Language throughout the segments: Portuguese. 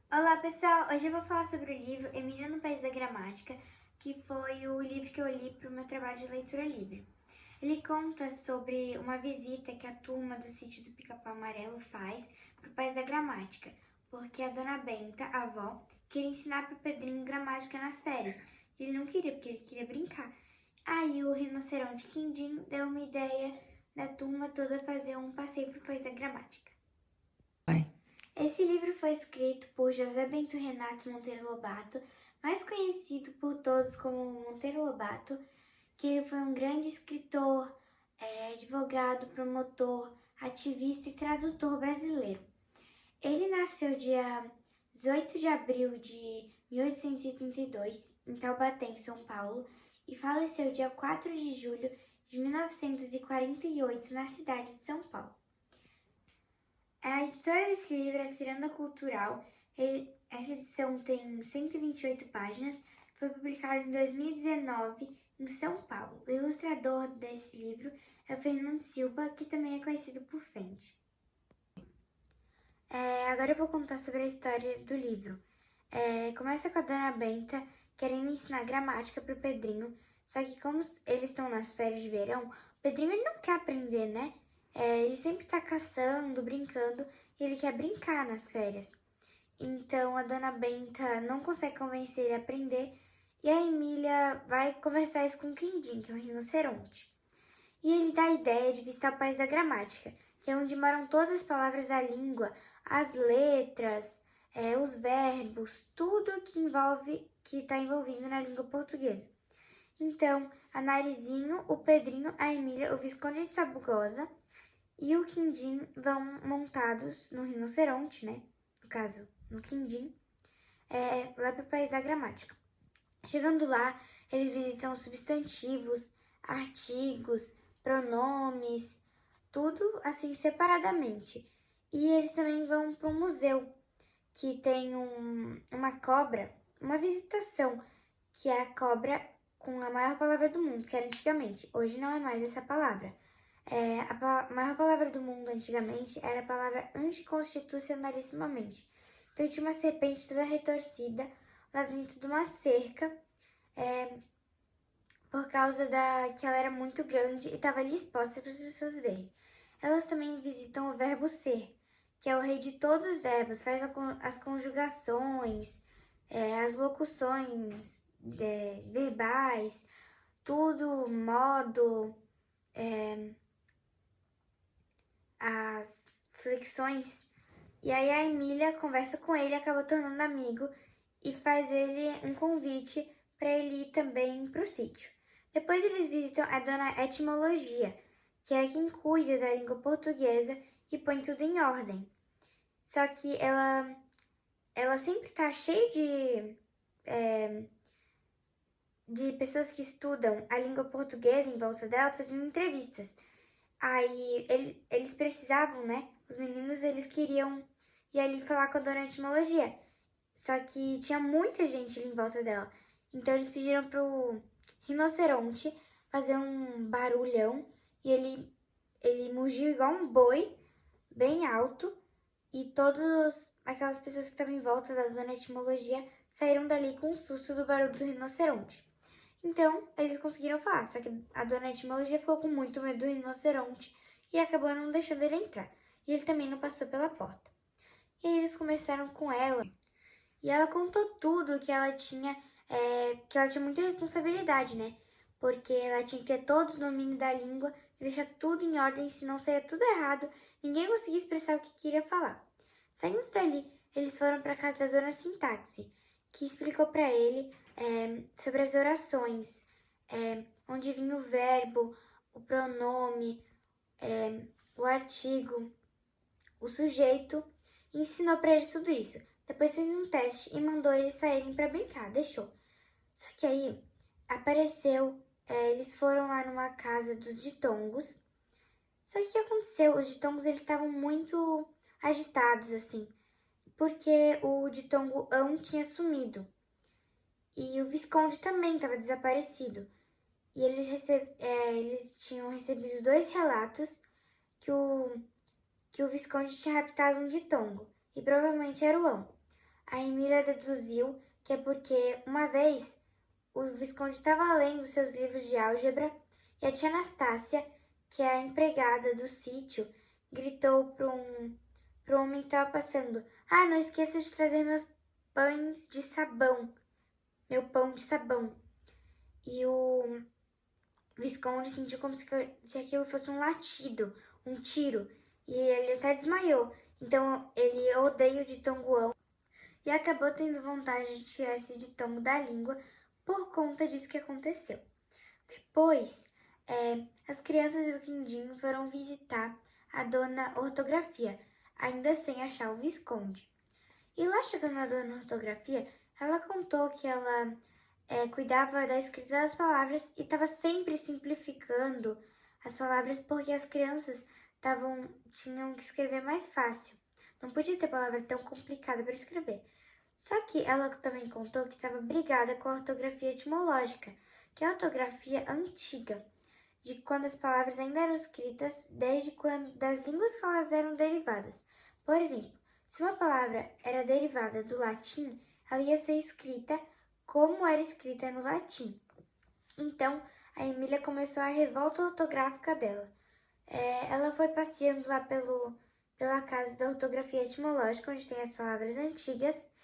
Olá pessoal, hoje eu vou falar sobre o livro Emília no País da Gramática, que foi o livro que eu li para o meu trabalho de leitura livre. Ele conta sobre uma visita que a turma do sítio do Pica-Pau Amarelo faz para o País da Gramática, porque a dona Benta, a avó, queria ensinar para o Pedrinho gramática nas férias. E ele não queria, porque ele queria brincar. Aí o rinoceronte Quindim deu uma ideia da turma toda fazer um passeio para o País da Gramática. Vai. Esse livro foi escrito por José Bento Renato Monteiro Lobato, mais conhecido por todos como Monteiro Lobato, que ele foi um grande escritor, advogado, promotor, ativista e tradutor brasileiro. Ele nasceu dia 18 de abril de 1832, em Taubaté, em São Paulo, e faleceu dia 4 de julho de 1948, na cidade de São Paulo. A editora desse livro é a Ciranda Cultural. Essa edição tem 128 páginas. Foi publicada em 2019 em São Paulo. O ilustrador desse livro é o Fernando Silva, que também é conhecido por Fendi. Agora eu vou contar sobre a história do livro. Começa com a Dona Benta querendo ensinar gramática para o Pedrinho, só que como eles estão nas férias de verão, o Pedrinho ele não quer aprender, né? Ele sempre tá caçando, brincando, e ele quer brincar nas férias. Então a Dona Benta não consegue convencer ele a aprender, e a Emília vai conversar isso com o Quindim, que é um rinoceronte. E ele dá a ideia de visitar o País da Gramática, que é onde moram todas as palavras da língua, as letras, os verbos, tudo que está envolvido na língua portuguesa. Então, a Narizinho, o Pedrinho, a Emília, o Visconde de Sabugosa e o Quindim vão montados no rinoceronte, né? No caso, no Quindim, lá para o País da Gramática. Chegando lá, eles visitam substantivos, artigos, pronomes, tudo assim separadamente. E eles também vão para um museu que tem uma cobra, uma visitação, que é a cobra com a maior palavra do mundo, que era antigamente. Hoje não é mais essa palavra. A maior palavra do mundo antigamente era a palavra anticonstitucionalissimamente. Então tinha uma serpente toda retorcida lá dentro de uma cerca, por causa que ela era muito grande e estava ali exposta para as pessoas verem. Elas também visitam o verbo ser, que é o rei de todos os verbos, faz as conjugações, as locuções verbais, tudo, modo, as flexões. E aí a Emília conversa com ele, acaba tornando amigo e faz ele um convite para ele ir também para o sítio. Depois eles visitam a dona Etimologia, que é quem cuida da língua portuguesa e põe tudo em ordem. Só que ela sempre tá cheia de pessoas que estudam a língua portuguesa em volta dela fazendo entrevistas. Aí eles precisavam, né? Os meninos eles queriam ir ali falar com a dona Etimologia. Só que tinha muita gente ali em volta dela. Então eles pediram pro rinoceronte fazer um barulhão e ele mugiu igual um boi, bem alto, e todas aquelas pessoas que estavam em volta da dona Etimologia saíram dali com um susto do barulho do rinoceronte. Então, eles conseguiram falar, só que a dona Etimologia ficou com muito medo do rinoceronte e acabou não deixando ele entrar. E ele também não passou pela porta. E aí eles começaram com ela, e ela contou tudo que ela tinha muita responsabilidade, né? Porque ela tinha que ter todo o domínio da língua, deixar tudo em ordem, senão saia tudo errado, ninguém conseguia expressar o que queria falar. Saindo dali, eles foram para casa da dona Sintaxe, que explicou para ele sobre as orações, onde vinha o verbo, o pronome, o artigo, o sujeito, e ensinou para eles tudo isso. Depois fez um teste e mandou eles saírem para brincar, deixou. Só que aí apareceu, eles foram lá numa casa dos ditongos. Só que o que aconteceu? Os ditongos eles estavam muito agitados assim, porque o ditongo Ão tinha sumido e o Visconde também estava desaparecido. E eles tinham recebido dois relatos que o Visconde tinha raptado um ditongo, e provavelmente era o Ão. A Emília deduziu que é porque, uma vez, o Visconde estava lendo seus livros de álgebra e a tia Anastácia, que é a empregada do sítio, gritou pro homem que estava passando: "Ah, não esqueça de trazer pães de sabão, meu pão de sabão." E o Visconde sentiu como se aquilo fosse um latido, um tiro, e ele até desmaiou. Então ele odeia o ditongo e acabou tendo vontade de tirar esse ditongo da língua por conta disso que aconteceu. Depois, as crianças do Quindinho foram visitar a dona Ortografia, ainda sem achar o Visconde. E lá chegando na dona Ortografia, ela contou que ela cuidava da escrita das palavras e estava sempre simplificando as palavras porque as crianças tinham que escrever mais fácil. Não podia ter palavra tão complicada para escrever. Só que ela também contou que estava brigada com a ortografia etimológica, que é a ortografia antiga, de quando as palavras ainda eram escritas, desde quando das línguas que elas eram derivadas. Por exemplo, se uma palavra era derivada do latim, ela ia ser escrita como era escrita no latim. Então, a Emília começou a revolta ortográfica dela. Ela foi passeando lá pela casa da ortografia etimológica, onde tem as palavras antigas,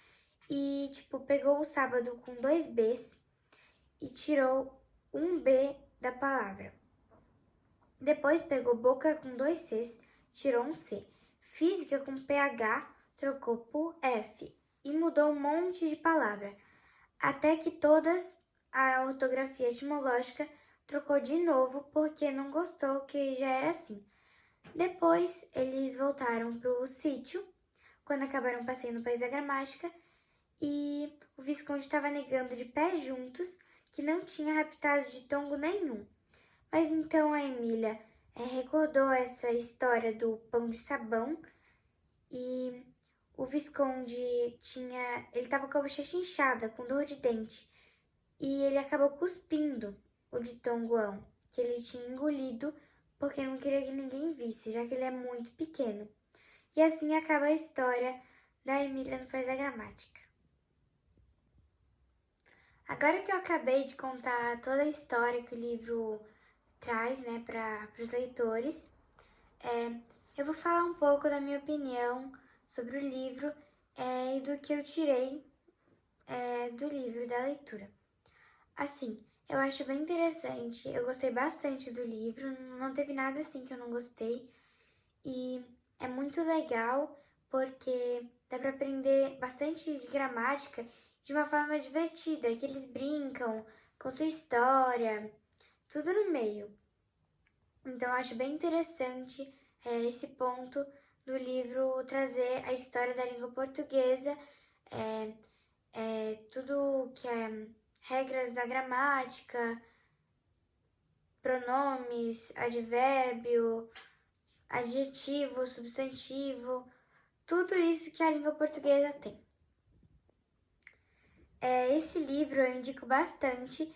e, pegou o sábado com 2 Bs e tirou um B da palavra. Depois pegou boca com 2 Cs, tirou um C. Física com PH, trocou por F e mudou um monte de palavra, até que todas a ortografia etimológica trocou de novo porque não gostou que já era assim. Depois eles voltaram para o sítio, quando acabaram passeando no País da Gramática, e o Visconde estava negando de pés juntos que não tinha raptado ditongo nenhum. Mas então a Emília recordou essa história do pão de sabão e o Visconde ele estava com a bochecha inchada, com dor de dente, e ele acabou cuspindo o ditongoão que ele tinha engolido porque não queria que ninguém visse, já que ele é muito pequeno. E assim acaba a história da Emília no País da Gramática. Agora que eu acabei de contar toda a história que o livro traz, né, para os leitores, eu vou falar um pouco da minha opinião sobre o livro e do que eu tirei do livro, da leitura. Assim, eu acho bem interessante, eu gostei bastante do livro, não teve nada assim que eu não gostei, e é muito legal porque dá para aprender bastante de gramática de uma forma divertida, que eles brincam, contam história, tudo no meio. Então, eu acho bem interessante esse ponto do livro trazer a história da língua portuguesa, tudo que é regras da gramática, pronomes, advérbio, adjetivo, substantivo, tudo isso que a língua portuguesa tem. Esse livro eu indico bastante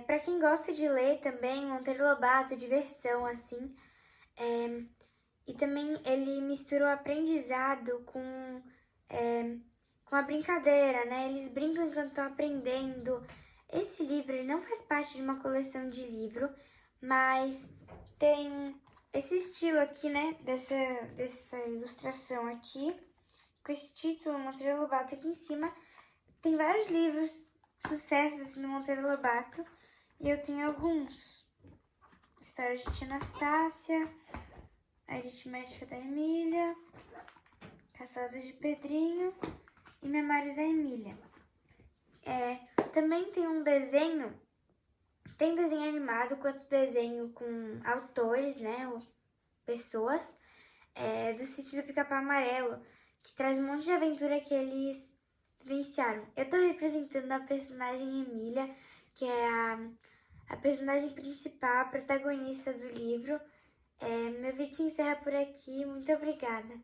para quem gosta de ler também, Monteiro Lobato, diversão, assim. E também ele mistura o aprendizado com a brincadeira, né? Eles brincam enquanto estão aprendendo. Esse livro ele não faz parte de uma coleção de livro, mas tem esse estilo aqui, né? Dessa ilustração aqui, com esse título, Monteiro Lobato, aqui em cima. Tem vários livros, sucessos assim, no Monteiro Lobato, e eu tenho alguns. História de Tia Anastácia, Aritmética da Emília, Caçadas de Pedrinho e Memórias da Emília. Também tem um desenho, tem desenho animado quanto desenho com autores, né, ou pessoas, do Sítio do Pica-Pau Amarelo, que traz um monte de aventura que eles vivenciaram. Eu tô representando a personagem Emília, que é a personagem principal, a protagonista do livro. Meu vídeo se encerra por aqui. Muito obrigada!